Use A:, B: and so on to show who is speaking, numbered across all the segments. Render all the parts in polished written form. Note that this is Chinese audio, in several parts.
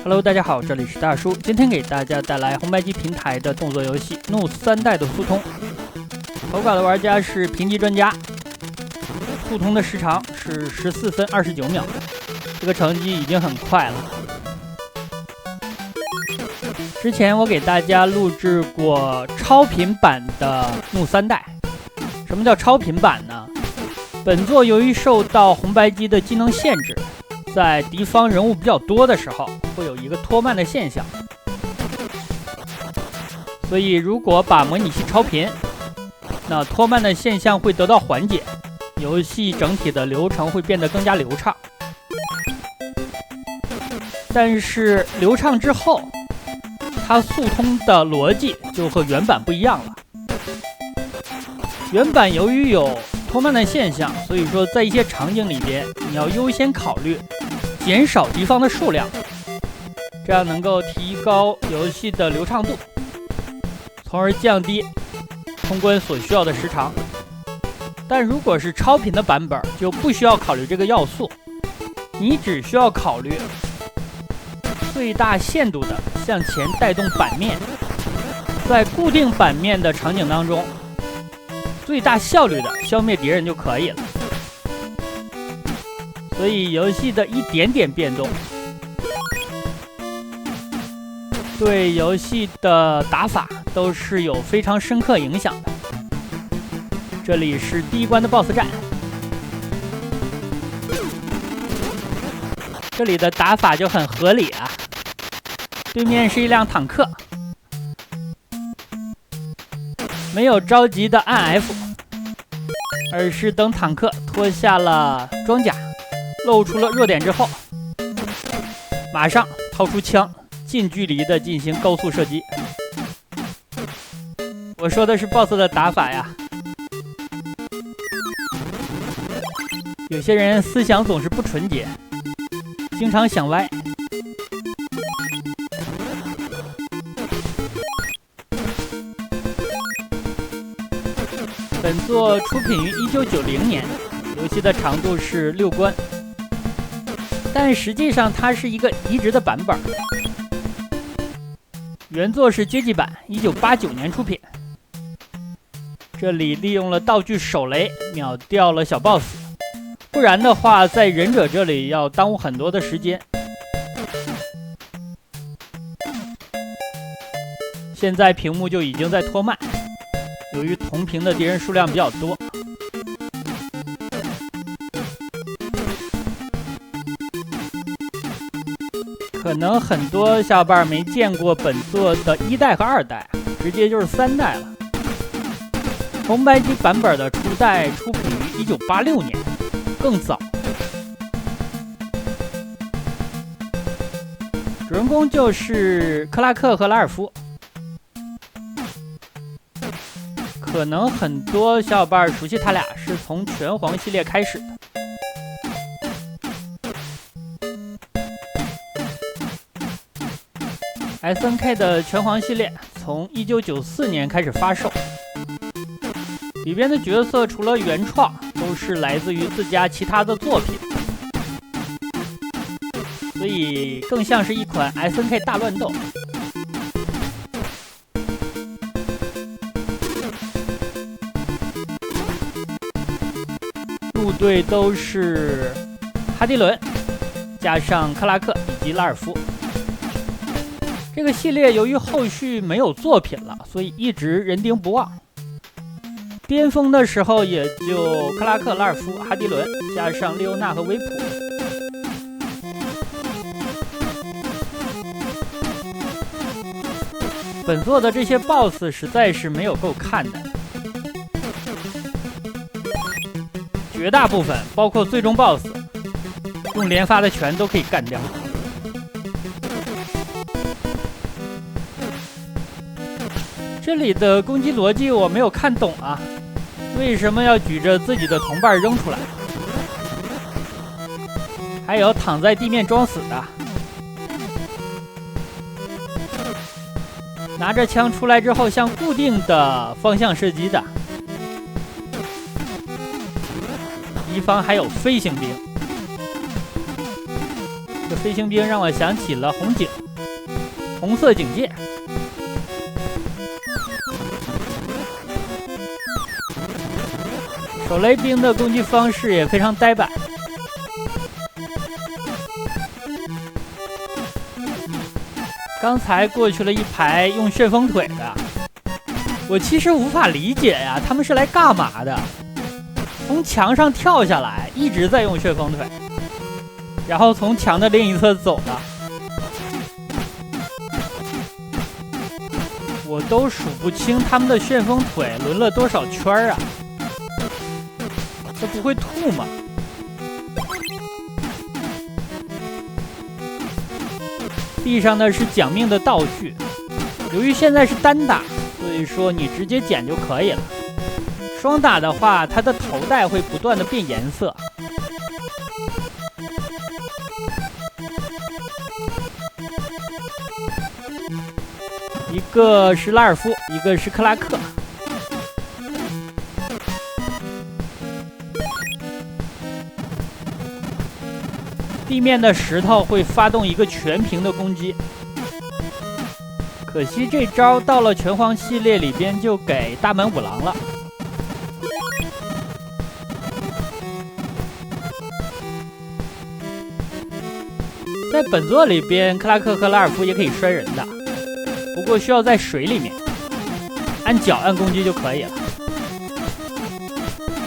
A: Hello， 大家好，这里是大叔，今天给大家带来红白机平台的动作游戏《怒3代》的速通。投稿的玩家是评级专家，速通的时长是14分29秒，这个成绩已经很快了。之前我给大家录制过超频版的怒3代。什么叫超频版呢？本作由于受到红白机的机能限制，在敌方人物比较多的时候，会有一个拖慢的现象。所以如果把模拟器超频，那拖慢的现象会得到缓解，游戏整体的流程会变得更加流畅。但是流畅之后，它速通的逻辑就和原版不一样了。原版由于有拖慢的现象，所以说在一些场景里边，你要优先考虑减少敌方的数量，这样能够提高游戏的流畅度，从而降低通关所需要的时长。但如果是超频的版本，就不需要考虑这个要素，你只需要考虑最大限度的向前带动版面，在固定版面的场景当中，最大效率的消灭敌人就可以了。所以游戏的一点点变动对游戏的打法都是有非常深刻影响的。这里是第一关的 BOSS 战，这里的打法就很合理啊。对面是一辆坦克，没有着急的按 F， 而是等坦克脱下了装甲，露出了弱点之后，马上掏出枪，近距离的进行高速射击。我说的是 BOSS 的打法呀。有些人思想总是不纯洁，经常想歪。本作出品于1990年，游戏的长度是6关，但实际上它是一个移植的版本。原作是街机版，1989年出品。这里利用了道具手雷秒掉了小 boss， 不然的话在忍者这里要耽误很多的时间。现在屏幕就已经在拖慢，由于同屏的敌人数量比较多。可能很多小伙伴没见过本作的1代和2代，直接就是3代了。红白机版本的初代出品于1986年，更早。主人公就是克拉克和拉尔夫。可能很多小伙伴熟悉他俩是从拳皇系列开始的。SNK 的拳皇系列从1994年开始发售，里边的角色除了原创，都是来自于自家其他的作品，所以更像是一款 SNK 大乱斗。部队都是哈迪伦加上克拉克以及拉尔夫。这个系列由于后续没有作品了，所以一直人丁不旺。巅峰的时候也就克拉克、拉尔夫、哈迪伦加上列欧纳和维普。本作的这些 BOSS 实在是没有够看的，绝大部分包括最终 BOSS 用连发的拳都可以干掉。这里的攻击逻辑我没有看懂啊，为什么要举着自己的同伴扔出来？还有躺在地面装死的，拿着枪出来之后向固定的方向射击的。敌方还有飞行兵，这飞行兵让我想起了红警，红色警戒。手雷兵的攻击方式也非常呆板。刚才过去了一排用旋风腿的，我其实无法理解呀，他们是来干嘛的？从墙上跳下来，一直在用旋风腿，然后从墙的另一侧走了。我都数不清他们的旋风腿轮了多少圈啊！这不会吐吗？地上呢是奖命的道具，由于现在是单打，所以说你直接捡就可以了。双打的话，它的头带会不断的变颜色。一个是拉尔夫，一个是克拉克。地面的石头会发动一个全屏的攻击，可惜这招到了拳皇系列里边就给大门五郎了。在本作里边，克拉克和拉尔夫也可以摔人的，不过需要在水里面按脚按攻击就可以了。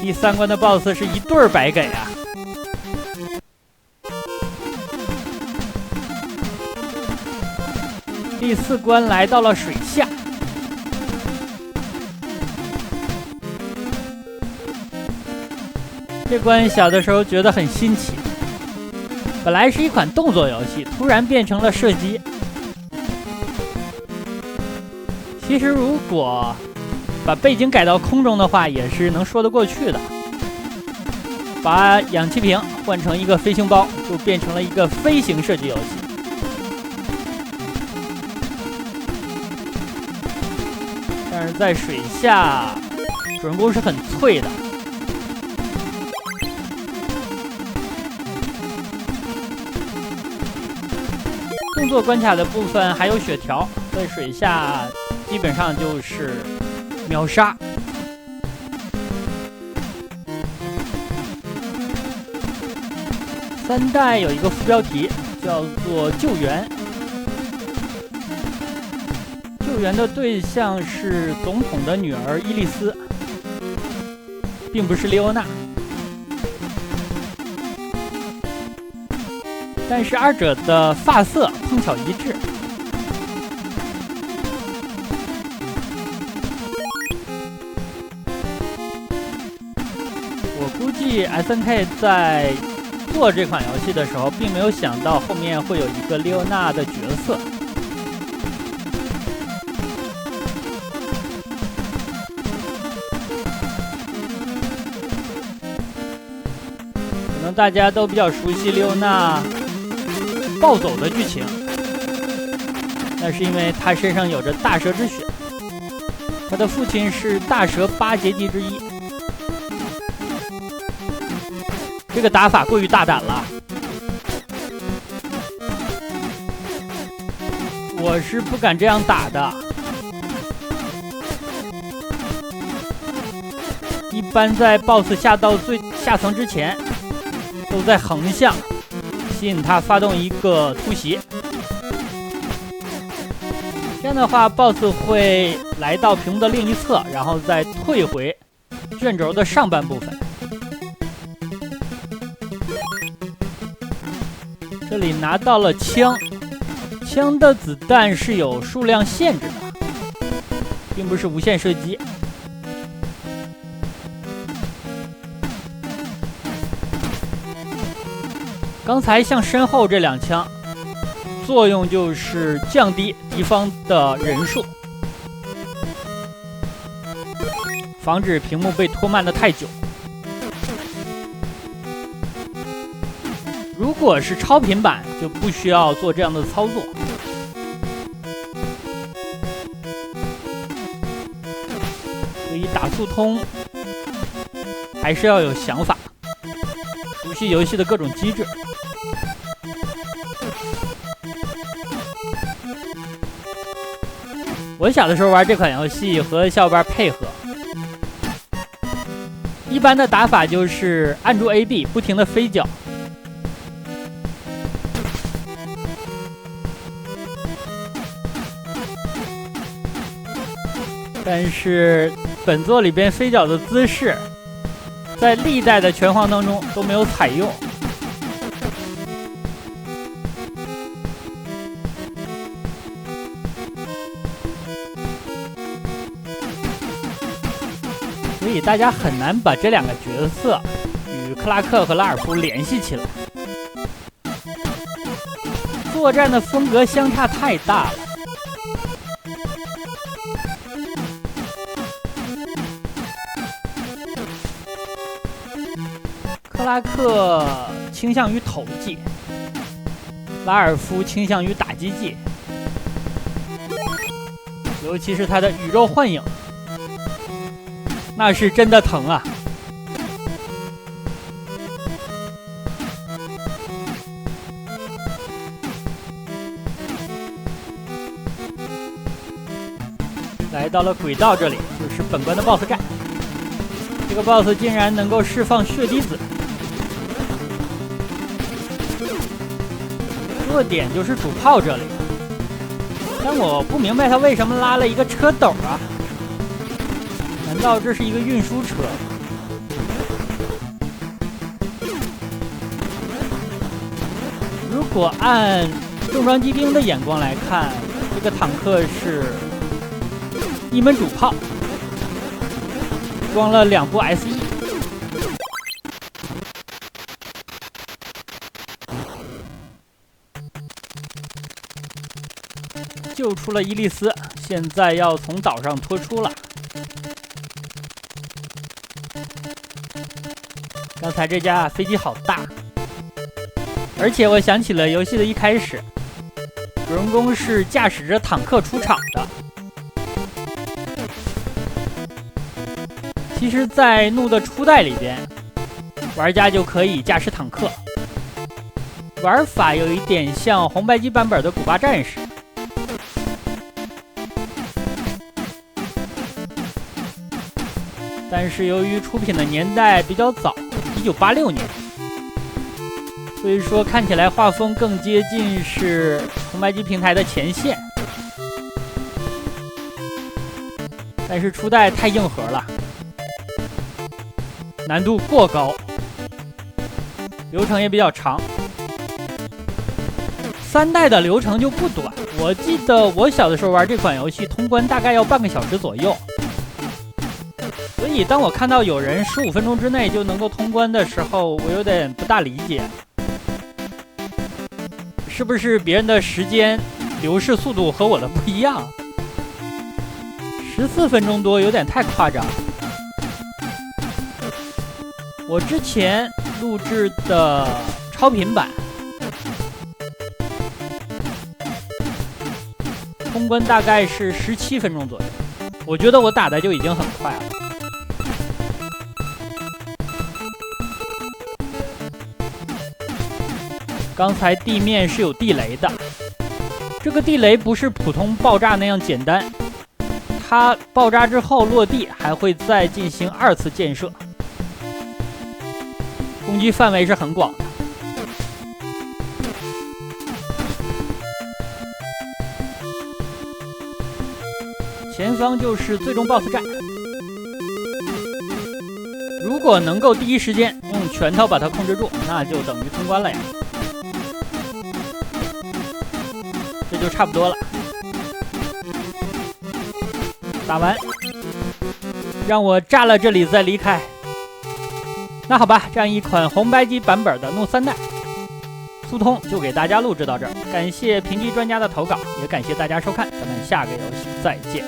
A: 第3关的 BOSS 是一对白给啊！第4关来到了水下，这关小的时候觉得很新奇，本来是一款动作游戏，突然变成了射击。其实如果把背景改到空中的话，也是能说得过去的。把氧气瓶换成一个飞行包，就变成了一个飞行射击游戏。但是在水下，主人公是很脆的。动作关卡的部分还有血条，在水下基本上就是秒杀。3代有一个副标题叫做救援。救援的对象是总统的女儿伊丽丝，并不是莉欧娜。但是二者的发色碰巧一致。我估计 SNK 在做这款游戏的时候，并没有想到后面会有一个莉欧娜的角色。可能大家都比较熟悉莉欧娜暴走的剧情，那是因为她身上有着大蛇之血，她的父亲是大蛇8结级之一。这个打法过于大胆了，我是不敢这样打的。一般在 BOSS 下到最下层之前，都在横向吸引他发动一个突袭，这样的话 BOSS 会来到屏幕的另一侧，然后再退回卷轴的上半部分。这里拿到了枪，枪的子弹是有数量限制的，并不是无限射击。刚才向身后这2枪，作用就是降低敌方的人数，防止屏幕被拖慢的太久。如果是超频版，就不需要做这样的操作。所以打速通还是要有想法，熟悉游戏的各种机制。我小的时候玩这款游戏和小伙伴配合，一般的打法就是按住 AB 不停的飞脚。但是本作里边飞脚的姿势，在历代的拳皇当中都没有采用。所以大家很难把这两个角色与克拉克和拉尔夫联系起来，作战的风格相差太大了。克拉克倾向于投技，拉尔夫倾向于打击技，尤其是他的宇宙幻影，那是真的疼啊！来到了轨道这里，就是本关的 BOSS 战。这个 BOSS 竟然能够释放血滴子，弱点就是主炮这里，但我不明白他为什么拉了一个车斗啊？难道这是一个运输车？如果按重装机兵的眼光来看，这个坦克是一门主炮，装了2部 SE。救出了伊利斯，现在要从岛上拖出了。刚才这架飞机好大，而且我想起了游戏的一开始，主人公是驾驶着坦克出场的。其实，在怒的初代里边，玩家就可以驾驶坦克，玩法有一点像红白机版本的古巴战士。但是由于出品的年代比较早，1986年，所以说看起来画风更接近是红白机平台的前线。但是初代太硬核了，难度过高，流程也比较长。3代的流程就不短，我记得我小的时候玩这款游戏，通关大概要半个小时左右。所以当我看到有人15分钟之内就能够通关的时候，我有点不大理解，是不是别人的时间流逝速度和我的不一样？14分钟多有点太夸张。我之前录制的超频版通关大概是17分钟左右，我觉得我打的就已经很快了。刚才地面是有地雷的，这个地雷不是普通爆炸那样简单，它爆炸之后落地还会再进行2次建设，攻击范围是很广的。前方就是最终 BOSS 战，如果能够第一时间用拳头把它控制住，那就等于通关了呀。这就差不多了，打完，让我炸了这里再离开。那好吧，这样一款红白机版本的怒3代速通就给大家录制到这儿，感谢评级专家的投稿，也感谢大家收看，咱们下个游戏再见。